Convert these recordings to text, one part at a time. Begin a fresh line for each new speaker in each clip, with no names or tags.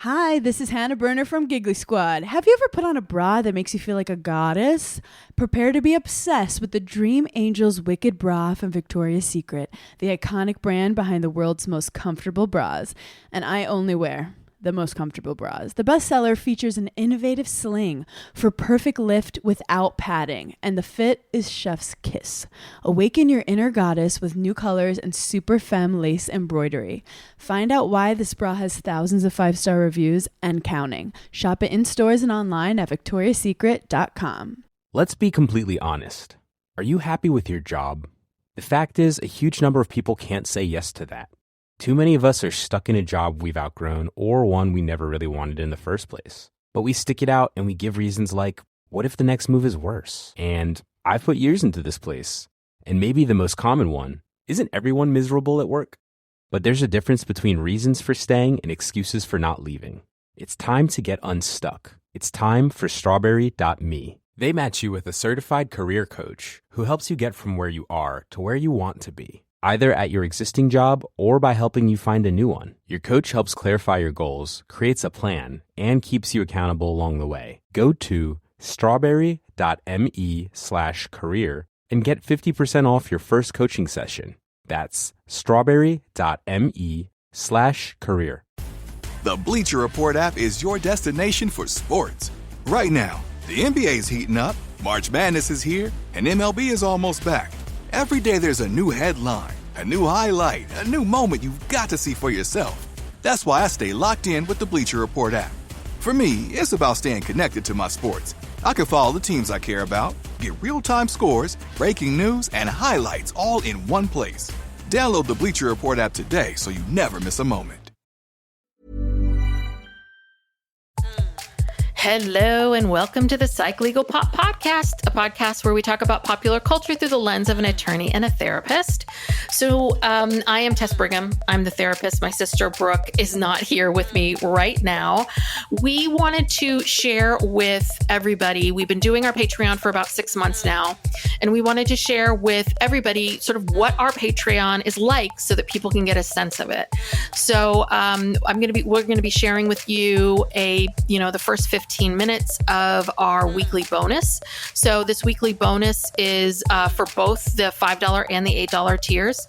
Hi, this is Hannah Berner from Giggly Squad. Have you ever put on a bra that makes you feel like a goddess? Prepare to be obsessed with the Dream Angels Wicked Bra from Victoria's Secret, the iconic brand behind the world's most comfortable bras. And I only wear the most comfortable bras. The bestseller features an innovative sling for perfect lift without padding, and the fit is chef's kiss. Awaken your inner goddess with new colors and super femme lace embroidery. Find out why this bra has thousands of 5-star reviews and counting. Shop it in stores and online at victoriassecret.com.
Let's be completely honest. Are you happy with your job? The fact is, a huge number of people can't say yes to that. Too many of us are stuck in a job we've outgrown or one we never really wanted in the first place. But we stick it out and we give reasons like, what if the next move is worse? And I've put years into this place. And maybe the most common one, isn't everyone miserable at work? But there's a difference between reasons for staying and excuses for not leaving. It's time to get unstuck. It's time for Strawberry.me. They match you with a certified career coach who helps you get from where you are to where you want to be, either at your existing job or by helping you find a new one. Your coach helps clarify your goals, creates a plan, and keeps you accountable along the way. Go to strawberry.me/career and get 50% off your first coaching session. That's strawberry.me/career.
The Bleacher Report app is your destination for sports. Right now, the NBA is heating up, March Madness is here, and MLB is almost back. Every day there's a new headline, a new highlight, a new moment you've got to see for yourself. That's why I stay locked in with the Bleacher Report app. For me, it's about staying connected to my sports. I can follow the teams I care about, get real-time scores, breaking news, and highlights all in one place. Download the Bleacher Report app today so you never miss a moment.
Hello and welcome to the Psych Legal Pop Podcast, a podcast where we talk about popular culture through the lens of an attorney and a therapist. So I am Tess Brigham. I'm the therapist. My sister Brooke is not here with me right now. We wanted to share with everybody. We've been doing our Patreon for about 6 months now, and we wanted to share with everybody sort of what our Patreon is like so that people can get a sense of it. So we're going to be sharing with you the first 15 minutes of our weekly bonus. So this weekly bonus is for both the $5 and the $8 tiers.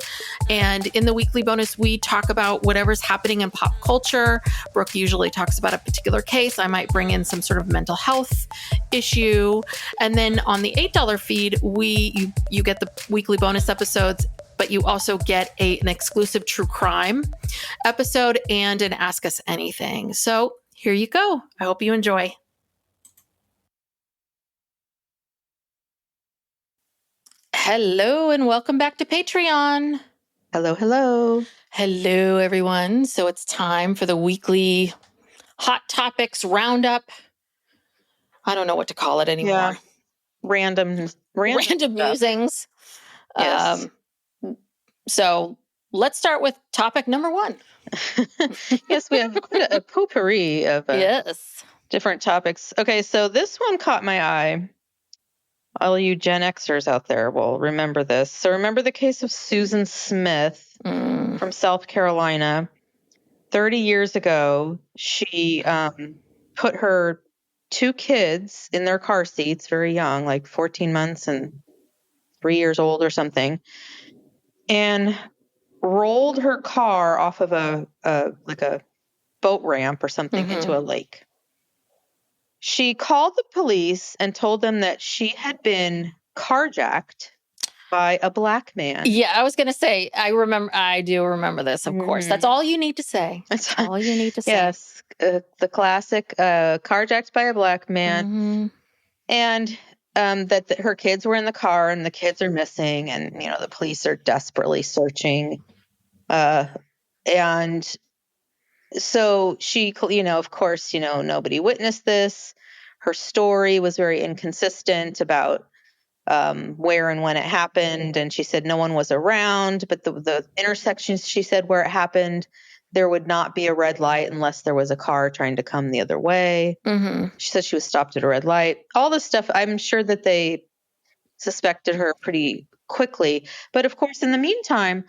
And in the weekly bonus, we talk about whatever's happening in pop culture. Brooke usually talks about a particular case. I might bring in some sort of mental health issue. And then on the $8 feed, you get the weekly bonus episodes, but you also get an exclusive true crime episode and an Ask Us Anything. So here you go. I hope you enjoy. Hello and welcome back to Patreon.
Hello, hello.
Hello, everyone. So it's time for the weekly Hot Topics Roundup. I don't know what to call it anymore.
Yeah. Random
musings.
Yes.
So let's start with topic number 1.
Yes, we have quite a potpourri of different topics. Okay, so this one caught my eye. All you Gen Xers out there will remember this. So remember the case of Susan Smith from South Carolina. 30 years ago, she put her 2 kids in their car seats, very young, like 14 months and 3 years old or something, and rolled her car off of a boat ramp or something into a lake. She called the police and told them that she had been carjacked by a black man.
Yeah, I was going to say, I do remember this, of course. That's all you need to say. That's all you need to say.
Yes, the classic carjacked by a black man. And that her kids were in the car and the kids are missing, and the police are desperately searching. And so she, of course, nobody witnessed this. Her story was very inconsistent about where and when it happened. And she said no one was around, but the intersections, she said, where it happened, there would not be a red light unless there was a car trying to come the other way. She said she was stopped at a red light. All this stuff, I'm sure that they suspected her pretty quickly. But of course, in the meantime,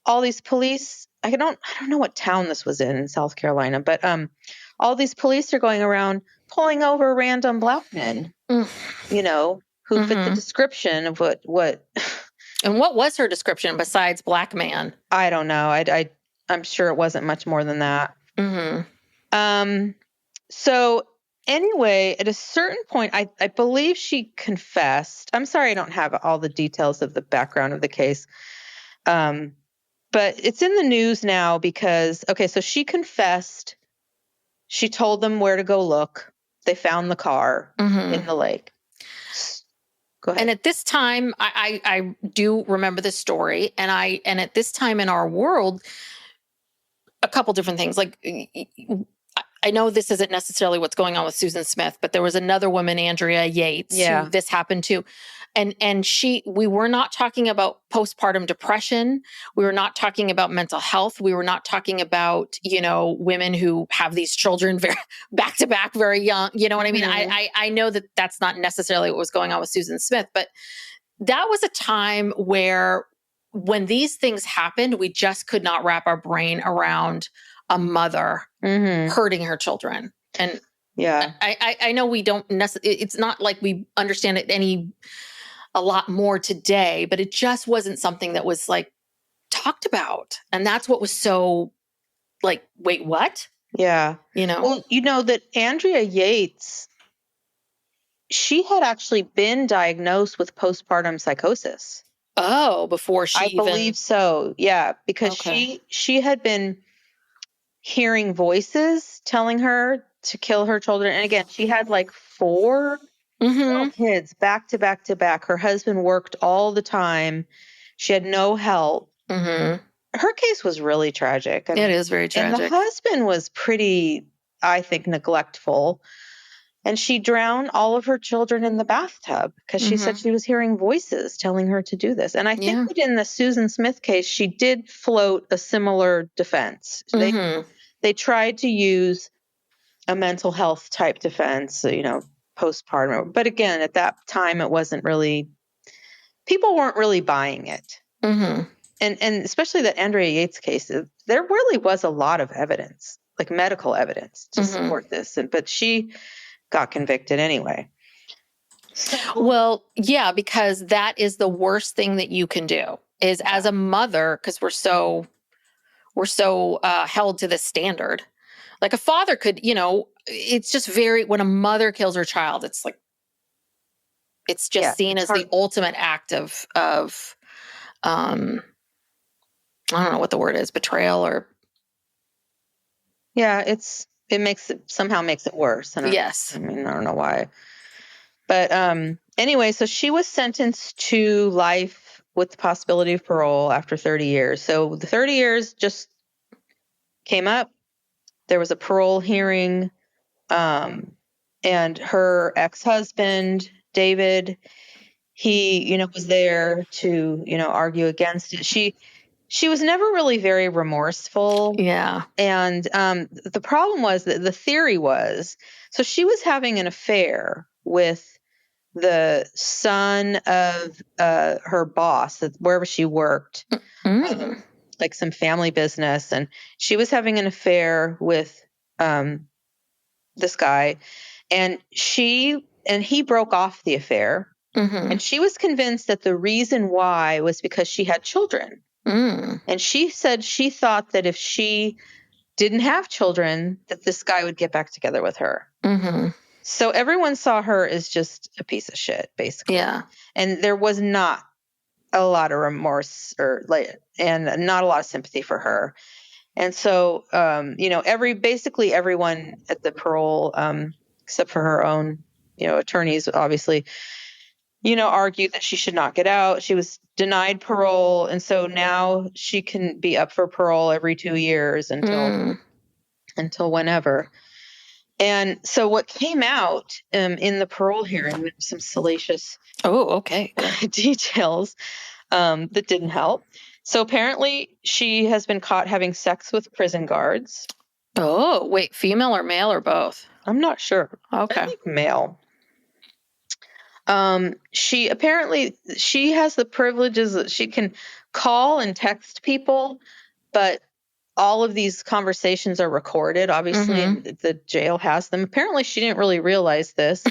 all these police, I don't know what town this was in South Carolina, but all these police are going around pulling over random black men, you know, who fit the description of what.
And what was her description besides black man?
I don't know. I'm sure it wasn't much more than that. So anyway, at a certain point, I believe she confessed. I'm sorry, I don't have all the details of the background of the case. But it's in the news now because, okay, so she confessed. She told them where to go look. They found the car in the lake. Go ahead.
And at this time, I do remember this story. And at this time in our world, a couple different things. Like, I know this isn't necessarily what's going on with Susan Smith, but there was another woman, Andrea Yates, who this happened to. And we were not talking about postpartum depression. We were not talking about mental health. We were not talking about, women who have these children very back to back, very young. You know what I mean? I know that that's not necessarily what was going on with Susan Smith, but that was a time where when these things happened, we just could not wrap our brain around a mother hurting her children. And I know we don't necessarily, it's not like we understand it a lot more today, but it just wasn't something that was like talked about. And that's what was so like, wait, what?
Yeah. Well, that Andrea Yates, she had actually been diagnosed with postpartum psychosis.
Oh, before she
I believe so. Yeah. Because she had been hearing voices telling her to kill her children. And again, she had like 4 kids back to back to back. Her husband worked all the time. She had no help. Her case was really tragic.
It is very tragic.
And the husband was pretty, I think, neglectful. And she drowned all of her children in the bathtub because she said she was hearing voices telling her to do this. And I think that in the Susan Smith case, she did float a similar defense. They tried to use a mental health type defense, postpartum. But again, at that time, it wasn't really, people weren't really buying it. And especially that Andrea Yates case, there really was a lot of evidence, like medical evidence to support this. But she got convicted anyway.
Well, yeah, because that is the worst thing that you can do is as a mother, because we're so held to this standard. Like a father could, it's just when a mother kills her child, it's like, it's just seen as the ultimate act of, I don't know what the word is, betrayal or.
Yeah, somehow makes it worse.
Yes.
I don't know why. But anyway, so she was sentenced to life with the possibility of parole after 30 years. So the 30 years just came up. There was a parole hearing. And her ex-husband, David, he, was there to, argue against it. She was never really very remorseful.
Yeah.
And the problem was that the theory was, so she was having an affair with the son of her boss, wherever she worked, like some family business. And she was having an affair with this guy. And he broke off the affair. And she was convinced that the reason why was because she had children. And she said she thought that if she didn't have children, that this guy would get back together with her. So everyone saw her as just a piece of shit, basically.
Yeah. And
there was not a lot of remorse and not a lot of sympathy for her. And so, basically everyone at the parole, except for her own, attorneys, obviously, argued that she should not get out. She was denied parole. And so now she can be up for parole every 2 years until whenever. And so what came out in the parole hearing with some salacious details that didn't help. So apparently she has been caught having sex with prison guards.
Oh, wait, female or male or both?
I'm not sure.
Okay.
I think male. She has the privileges that she can call and text people, but all of these conversations are recorded, obviously, and the jail has them. Apparently, she didn't really realize this.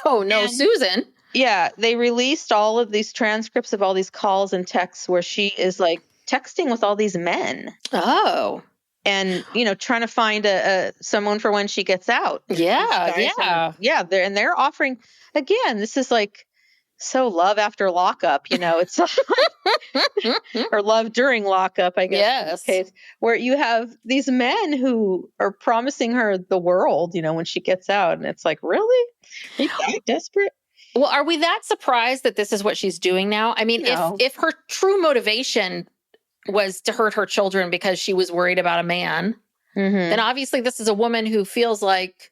Oh, no, Susan.
Yeah, they released all of these transcripts of all these calls and texts where she is like texting with all these men.
Oh.
And, trying to find someone for when she gets out.
Yeah.
They're offering, again, this is like so love after lockup, it's or love during lockup, I guess.
Yes.
In this case, where you have these men who are promising her the world, when she gets out. And it's like, really? Are you that desperate?
Well, are we that surprised that this is what she's doing now? I mean, if her true motivation was to hurt her children because she was worried about a man, then obviously this is a woman who feels like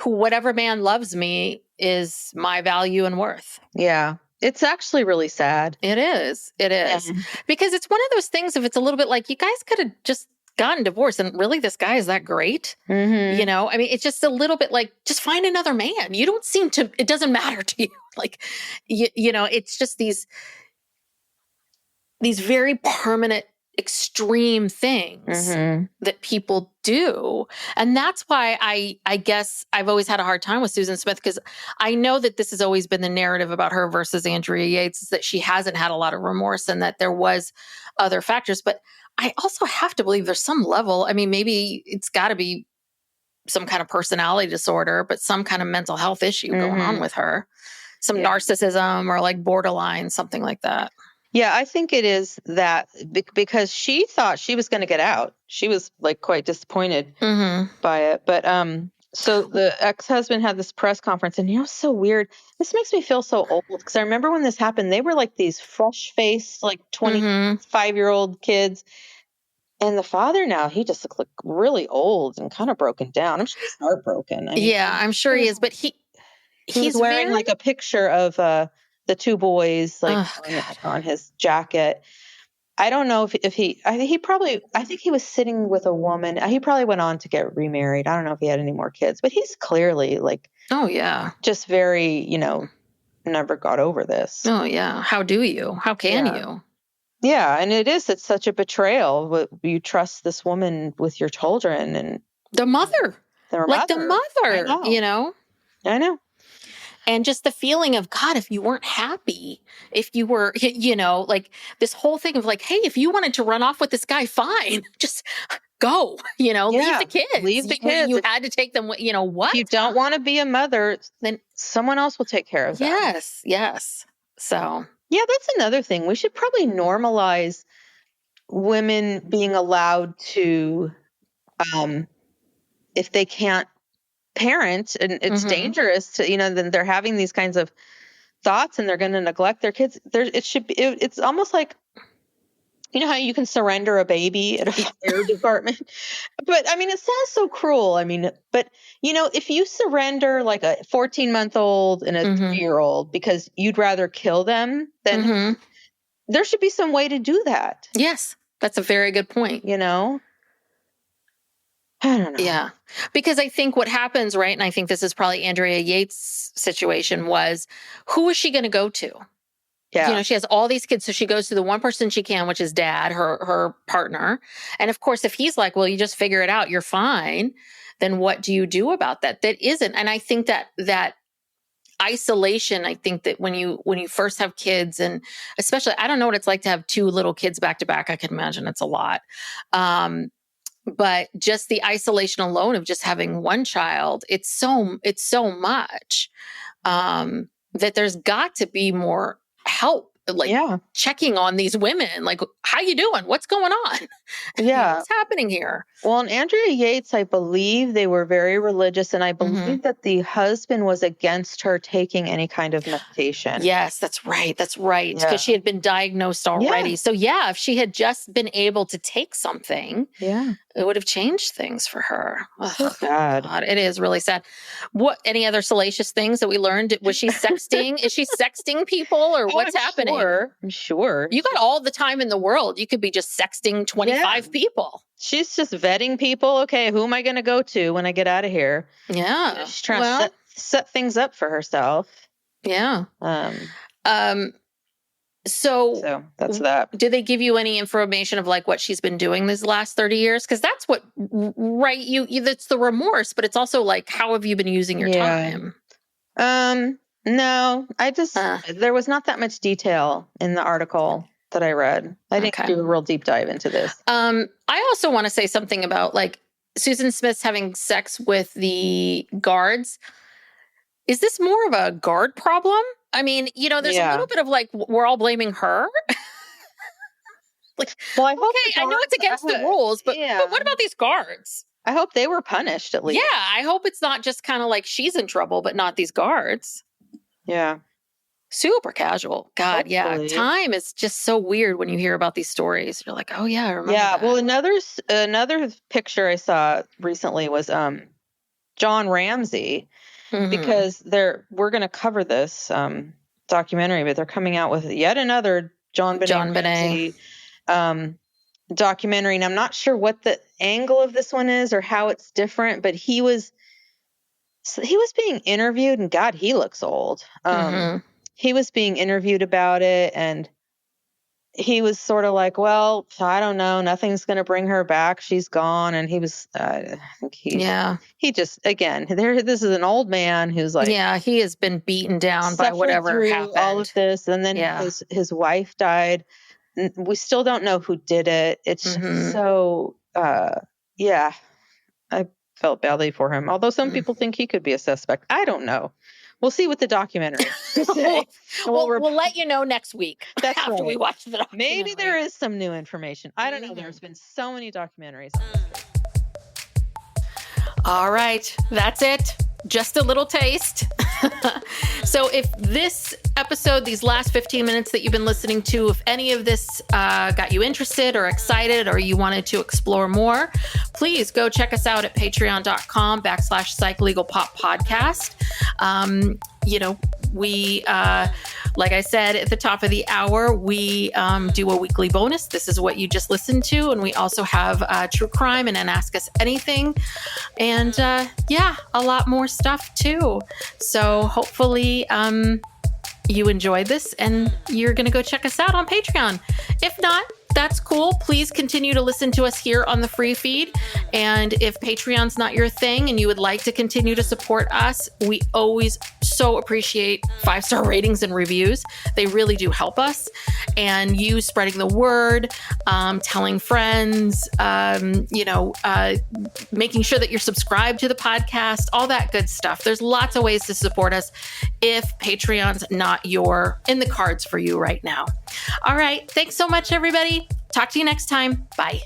whatever man loves me is my value and worth.
Yeah. It's actually really sad.
It is. Yeah. Because it's one of those things, if it's a little bit like, you guys could have just gotten divorced and really this guy is that great? I mean, it's just a little bit like, just find another man. You don't seem to, it doesn't matter to you. Like, it's just these very permanent, extreme things that people do. And that's why I guess I've always had a hard time with Susan Smith, because I know that this has always been the narrative about her versus Andrea Yates, is that she hasn't had a lot of remorse and that there was other factors. But I also have to believe there's some level, I mean, maybe it's got to be some kind of personality disorder, but some kind of mental health issue going on with her. Some narcissism or like borderline, something like that.
Yeah, I think it is that because she thought she was going to get out. She was like quite disappointed by it. But so the ex-husband had this press conference, and it's so weird. This makes me feel so old because I remember when this happened, they were like these fresh-faced, like 25-year-old kids. And the father now, he just looks like really old and kind of broken down. I'm sure he's heartbroken.
I'm sure he is. But
he's wearing like a picture of the two boys like on his jacket. I don't know if he I think he was sitting with a woman. He probably went on to get remarried. I don't know if he had any more kids, but he's clearly like, just very, never got over this.
Oh yeah. How do you? How can you?
Yeah. And it's such a betrayal. You trust this woman with your children and
the mother, the mother,
I know.
And just the feeling of, God, if you weren't happy, if you were, like this whole thing of like, hey, if you wanted to run off with this guy, fine, just go, leave the kids.
Leave the kids.
You had to take them, what?
If you don't want to be a mother, then someone else will take care of them.
Yes. So.
Yeah, that's another thing. We should probably normalize women being allowed to, if they can't parent and it's dangerous to, then they're having these kinds of thoughts and they're going to neglect their kids. It's almost like, how you can surrender a baby at a fire department, but I mean, it sounds so cruel. I mean, but if you surrender like a 14-month-old and a 3-year-old because you'd rather kill them, then there should be some way to do that.
Yes. That's a very good point.
I don't know.
Yeah. Because I think what happens, right, and I think this is probably Andrea Yates' situation, was who is she going to go to?
Yeah.
She has all these kids, so she goes to the one person she can, which is dad, her partner. And of course, if he's like, well, you just figure it out, you're fine, then what do you do about that? That isn't. And I think that isolation, I think that when you first have kids, and especially, I don't know what it's like to have 2 little kids back to back. I can imagine it's a lot. But just the isolation alone of just having one child, it's so much that there's got to be more help, like checking on these women, like, how you doing? What's going on?
Yeah.
What's happening here?
Well, in Andrea Yates, I believe they were very religious, and I believe that the husband was against her taking any kind of medication.
Yes, that's right. Because she had been diagnosed already. Yeah. So if she had just been able to take something, it would have changed things for her.
So sad.
God, it is really sad. What? Any other salacious things that we learned? Was she sexting? Is she sexting people, or what's happening?
I'm sure.
You got all the time in the world. You could be just sexting 25 people.
She's just vetting people. Okay, who am I going to go to when I get out of here?
Yeah.
She's trying to set things up for herself.
Yeah.
So that's that.
Did they give you any information of like what she's been doing these last 30 years? Because that's what, right? It's the remorse, but it's also like, how have you been using your time?
No, there was not that much detail in the article that I read. I didn't do a real deep dive into this.
I also want to say something about like Susan Smith's having sex with the guards. Is this more of a guard problem? I mean, there's a little bit of like, we're all blaming her. Like, well, I know it's against the rules, but what about these guards?
I hope they were punished at least.
Yeah, I hope it's not just kind of like she's in trouble, but not these guards.
Yeah.
Super casual. God, hopefully. Yeah. Time is just so weird when you hear about these stories. You're like, oh yeah, I remember that.
Well, another picture I saw recently was John Ramsey. Mm-hmm. Because we're going to cover this documentary, but they're coming out with yet another John Benet documentary, and I'm not sure what the angle of this one is or how it's different. But he was being interviewed, and God, he looks old. He was being interviewed about it, and he was sort of like, well, I don't know. Nothing's going to bring her back. She's gone. And he was, I think he just, again, this is an old man who's like,
he has been beaten down by whatever happened.
All of this. And then his wife died. We still don't know who did it. It's just so, I felt badly for him. Although some people think he could be a suspect. I don't know. We'll see what the documentary
we'll let you know next week after we watch the documentary.
Maybe there is some new information. I don't know. There's been so many documentaries.
All right. That's it. Just a little taste. So if this episode, these last 15 minutes that you've been listening to, if any of this got you interested or excited or you wanted to explore more, please go check us out at patreon.com/psychlegalpoppodcast. We, like I said at the top of the hour, we do a weekly bonus. This is what you just listened to. And we also have true crime and then Ask Us Anything. And a lot more stuff too. So hopefully you enjoyed this and you're going to go check us out on Patreon. If not, that's cool. Please continue to listen to us here on the free feed. And if Patreon's not your thing and you would like to continue to support us, we always so appreciate 5-star ratings and reviews. They really do help us. And you spreading the word, telling friends, making sure that you're subscribed to the podcast, all that good stuff. There's lots of ways to support us if Patreon's not in the cards for you right now. All right. Thanks so much, everybody. Talk to you next time. Bye.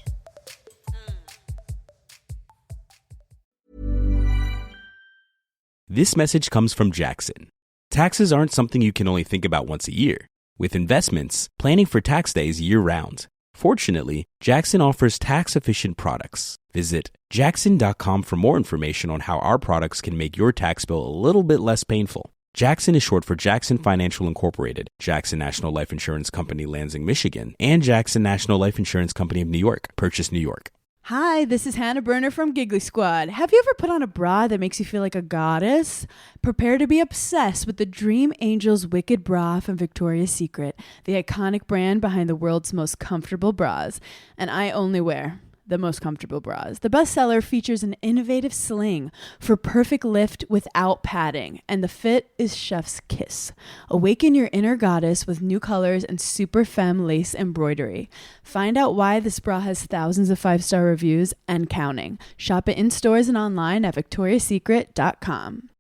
This message comes from Jackson. Taxes aren't something you can only think about once a year. With investments, planning for tax day is year-round. Fortunately, Jackson offers tax-efficient products. Visit jackson.com for more information on how our products can make your tax bill a little bit less painful. Jackson is short for Jackson Financial Incorporated, Jackson National Life Insurance Company, Lansing, Michigan, and Jackson National Life Insurance Company of New York, Purchase, New York.
Hi, this is Hannah Berner from Giggly Squad. Have you ever put on a bra that makes you feel like a goddess? Prepare to be obsessed with the Dream Angels Wicked Bra from Victoria's Secret, the iconic brand behind the world's most comfortable bras. And I only wear the most comfortable bras. The bestseller features an innovative sling for perfect lift without padding, and the fit is chef's kiss. Awaken your inner goddess with new colors and super femme lace embroidery. Find out why this bra has thousands of 5-star reviews and counting. Shop it in stores and online at victoriassecret.com.